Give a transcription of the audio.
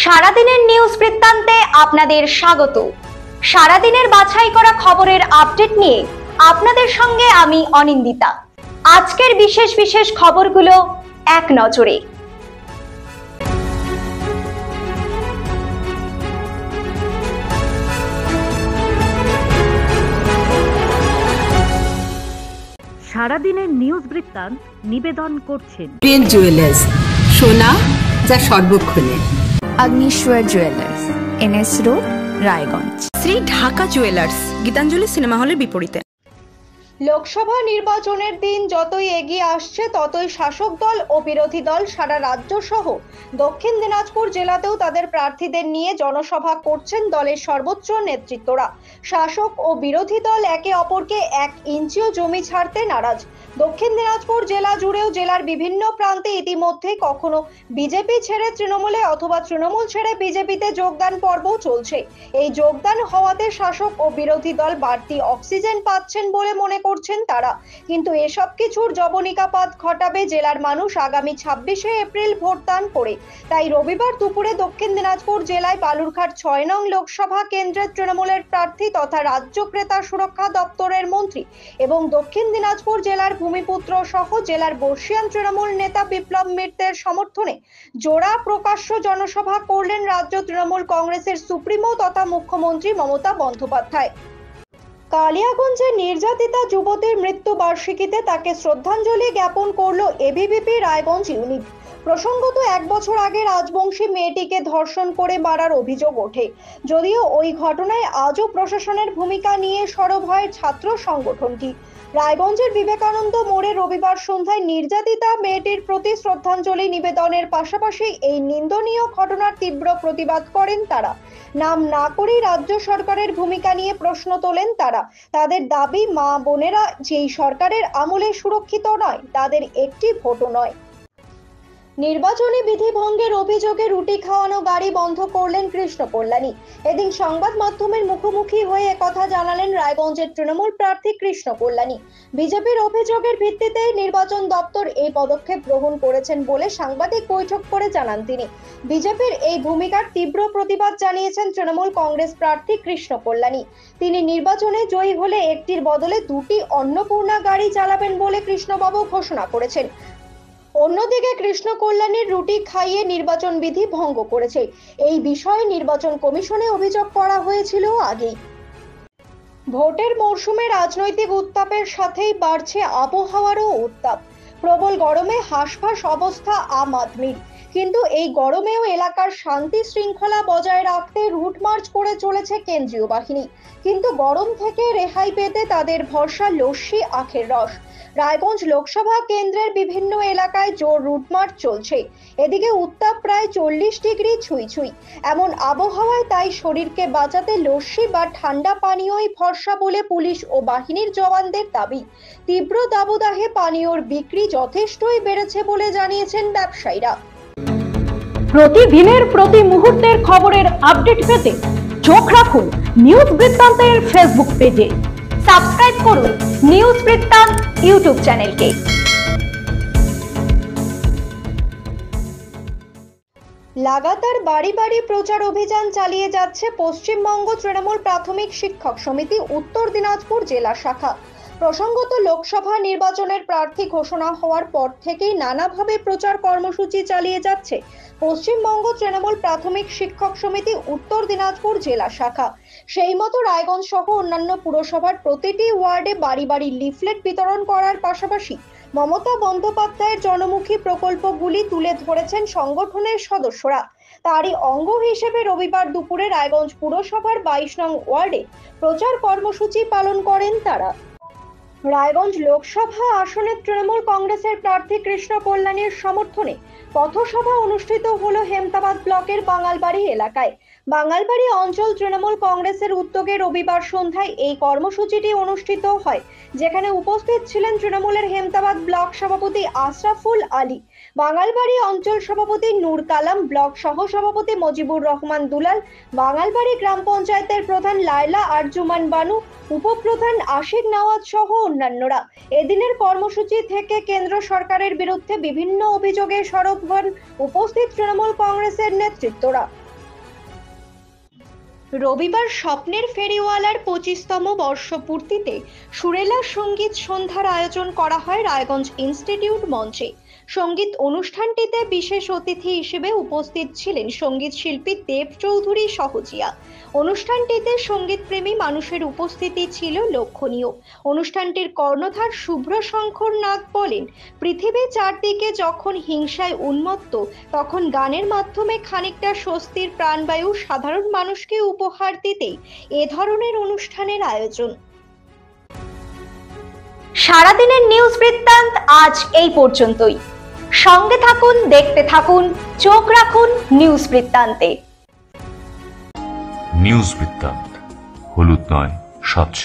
সারাদিনের নিউজ বৃত্তান্তে আপনাদের স্বাগত। সারাদিনের বাছাই করা খবরের আপডেট নিয়ে আপনাদের সঙ্গে আমি অনিন্দিতা। আজকের বিশেষ খবরগুলো এক নজরে। সারাদিনের নিউজ বৃত্তান্ত নিবেদন করছেন প্রিন্ট জুয়েলার্স, সোনা যা সর্বক্ষণের। Agnishwar jewellers, NS road, Raiganj. Shri Dhaka jewellers, Gitanjali cinema হলের বিপরীতে। লোকসভা নির্বাচনের দিন যতই এগিয়ে আসছে ততই শাসক দল ও বিরোধী দল সারা রাজ্য সহ দক্ষিণ দিনাজপুর জেলাতেও তাদের প্রার্থীদের নিয়ে জনসভা করছেন দলের সর্বোচ্চ নেতৃত্বরা। শাসক ও বিরোধী দল একে অপরকে 1 ইঞ্চিও জমি ছাড়তে নারাজ। দক্ষিণ দিনাজপুর জেলা জুড়েও জেলার বিভিন্ন প্রান্তে ইতিমধ্যে কখনো বিজেপি ছেড়ে তৃণমূলে অথবা তৃণমূল ছেড়ে বিজেপিতে যোগদান পর্বও চলছে। এই যোগদান হওয়াতে শাসক ও বিরোধী দল বাড়তি অক্সিজেন পাচ্ছেন বলে মনে করছেন তারা। কিন্তু এসব কিছুর জবনিকাপাত ঘটাবে জেলার মানুষ আগামী 26শে এপ্রিল ভোটদান করে। তাই রবিবার দুপুরে দক্ষিণ দিনাজপুর জেলায় বালুরঘাট 6 নং লোকসভা কেন্দ্রের তৃণমূলের প্রার্থী তথা রাজ্য ক্রেতা সুরক্ষা দপ্তরের মন্ত্রী এবং দক্ষিণ দিনাজপুর জেলার ভূমিপুত্র সহ জেলার বর্ষিয়ান তৃণমূল নেতা বিপ্লব মিত্রের সমর্থনে জোড়া প্রকাশ্য জনসভা করলেন রাজ্য তৃণমূল কংগ্রেসের সুপ্রিমো তথা মুখ্যমন্ত্রী মমতা বন্দ্যোপাধ্যায়। কালিয়াগঞ্জে নির্যাতিতা যুবতীর মৃত্যু বার্ষিকীতে তাকে শ্রদ্ধাঞ্জলি জ্ঞাপন করল এবিভিপি রায়গঞ্জ ইউনিট। প্রসঙ্গত 1 বছর আগে রাজবংশী মেয়েটিকে ধর্ষণ করে মারার অভিযোগ ওঠে। যদিও ওই ঘটনায় আজও প্রশাসনের ভূমিকা নিয়ে সরব হয় ছাত্র সংগঠনটি। রায়গঞ্জের বিবেকানন্দ মোড়ে রবিবার সন্ধ্যায় নির্যাতিতা মেয়েটির প্রতি শ্রদ্ধাঞ্জলি নিবেদনের পাশাপাশি এই নিন্দনীয় ঘটনার তীব্র প্রতিবাদ করেন তারা। নাম না করেই রাজ্য সরকারের ভূমিকা নিয়ে প্রশ্ন তোলেন তারা। তাদের দাবি, মা বোনেরা যেই সরকারের আমলে সুরক্ষিত নয়, তাদের একটি ভোটও নয়। নির্বাচনী বিধি ভঙ্গের অভিযোগে রুটি খাওয়ানো গাড়ি বন্ধ করলেন কৃষ্ণ কল্যাণী। এদিন সংবাদ মাধ্যমের মুখোমুখি হয়ে একথা জানালেন রায়গঞ্জের তৃণমূল প্রার্থী কৃষ্ণ কল্যাণী। বিজেপির অভিযোগের ভিত্তিতে নির্বাচন দপ্তর এই পদক্ষেপ গ্রহণ করেছেন বলে সাংবাদিক বৈঠক করে জানান তিনি। বিজেপির এই ভূমিকার তীব্র প্রতিবাদ জানিয়েছেন তৃণমূল কংগ্রেস প্রার্থী কৃষ্ণ কল্যাণী। তিনি নির্বাচনে জয়ী হলে একটির বদলে 2টি অন্নপূর্ণা গাড়ি চালাবেন বলে কৃষ্ণবাবু ঘোষণা করেছেন। অন্যদিকে কৃষ্ণ কল্যাণীর রুটি খাইয়ে নির্বাচন বিধি ভঙ্গ করেছে, এই বিষয়ে নির্বাচন কমিশনে অভিযোগ করা হয়েছিল আগেই। ভোটের মরশুমে রাজনৈতিক উত্তাপের সাথেই বাড়ছে আবহাওয়ারও উত্তাপ। প্রবল গরমে হাঁসফাঁস অবস্থা আম আদমির। কিন্তু এই গরমেও এলাকার শান্তি শৃঙ্খলা বজায় রাখতে রুট মার্চ করে চলেছে কেন্দ্রীয় বাহিনী। কিন্তু গরম থেকে রেহাই পেতে তাদের ভরসা লস্যি, আখের রস। রায়গঞ্জ লোকসভা কেন্দ্রের বিভিন্ন এলাকায় জোর রুট মার্চ চলছে। এদিকে উত্তাপ প্রায় 40 ডিগ্রি ছুঁই। এমন আবহাওয়ায় তাই শরীরকে বাঁচাতে লস্যি বা ঠান্ডা পানীয়ই ভরসা বলে পুলিশ ও বাহিনীর জওয়ানদের দাবি। তীব্র দাবদাহে পানীয়র বিক্রি যথেষ্টই বেড়েছে বলে জানিয়েছেন ব্যবসায়ীরা। প্রতিদিনের প্রতি মুহূর্তের খবরের আপডেট পেতে চোখ রাখুন নিউজ বৃত্তান্তের ফেসবুক পেজে। সাবস্ক্রাইব করুন নিউজ বৃত্তান্ত ইউটিউব চ্যানেলকে। লাগাতার বাড়ি বাড়ি প্রচার অভিযান চালিয়ে যাচ্ছে পশ্চিমবঙ্গ তৃণমূল প্রাথমিক শিক্ষক সমিতি উত্তর দিনাজপুর জেলা শাখা। প্রসঙ্গত লোকসভা নির্বাচনের প্রার্থী ঘোষণা হওয়ার পর থেকেই নানাভাবে প্রচার কর্মসূচি চালিয়ে যাচ্ছে পশ্চিমবঙ্গ তৃণমূল প্রাথমিক শিক্ষক সমিতি উত্তর দিনাজপুর জেলা শাখা। সেই মতো রায়গঞ্জ সহ অন্যান্য পুরসভার প্রতিটি ওয়ার্ডে বাড়ি বাড়ি লিফলেট বিতরণ করার পাশাপাশি মমতা বন্দ্যোপাধ্যায়ের জনমুখী প্রকল্পগুলি তুলে ধরেছেন সংগঠনের সদস্যরা। তারই অঙ্গ হিসেবে রবিবার দুপুরে রায়গঞ্জ পুরসভার 22 নং ওয়ার্ডে প্রচার কর্মসূচি পালন করেন তারা। রায়গঞ্জ লোকসভা আসনে তৃণমূল কংগ্রেসের প্রার্থী কৃষ্ণ কল্যাণীর সমর্থনে পথসভা অনুষ্ঠিত হলো হেমতাবাদ ব্লকের বাঙালবাড়ি এলাকায়। বাঙালবাড়ি অঞ্চল তৃণমূল কংগ্রেসের উদ্যোগে রবিবার সন্ধ্যায় এই কর্মসূচিটি অনুষ্ঠিত হয়, যেখানে উপস্থিত ছিলেন তৃণমূলের হেমতাবাদ ব্লক সভাপতি আশরাফুল আলী, বাঙালবাড়ি অঞ্চল সভাপতি নূর কালাম, ব্লক সহ সভাপতি মজিবুর রহমান দুলাল, বাঙালবাড়ি গ্রাম পঞ্চায়েতের প্রধান লায়লা আরজুমান বানু, উপপ্রধান আশিক নওয়াজ সহ অন্যান্যরা। এদিনের কর্মসূচি থেকে কেন্দ্র সরকারের বিরুদ্ধে বিভিন্ন অভিযোগে সরব হন উপস্থিত তৃণমূল কংগ্রেসের নেতৃত্বরা। রবিবার স্বপ্নের ফেরিওয়ালার 25তম বর্ষপূর্তিতে সুরেলা সঙ্গীত সন্ধ্যার আয়োজন করা হয় রায়গঞ্জ ইনস্টিটিউট মঞ্চে। সঙ্গীত অনুষ্ঠানটিতে বিশেষ অতিথি হিসেবে উপস্থিত ছিলেন সঙ্গীত শিল্পী দেব চৌধুরী সহজিয়া। অনুষ্ঠানটিতে সঙ্গীতপ্রেমী মানুষের উপস্থিতি ছিল লক্ষণীয়। অনুষ্ঠানটির কর্ণধার শুভ্র শঙ্কর নাগ বলেন, পৃথিবী চারদিকে যখন হিংসায় উন্মত্ত, তখন গানের মাধ্যমে খানিকটা স্বস্তির প্রাণবায়ু সাধারণ মানুষকে উপহার দিতেই এ ধরনের অনুষ্ঠানের আয়োজন। সারাদিনের নিউজ বৃত্তান্ত আজ এই পর্যন্তই। সঙ্গে থাকুন, দেখতে থাকুন, চোখ রাখুন নিউজ বৃত্তান্তে। নিউজ বৃত্তান্ত, হলুদ নয়, স্বচ্ছ।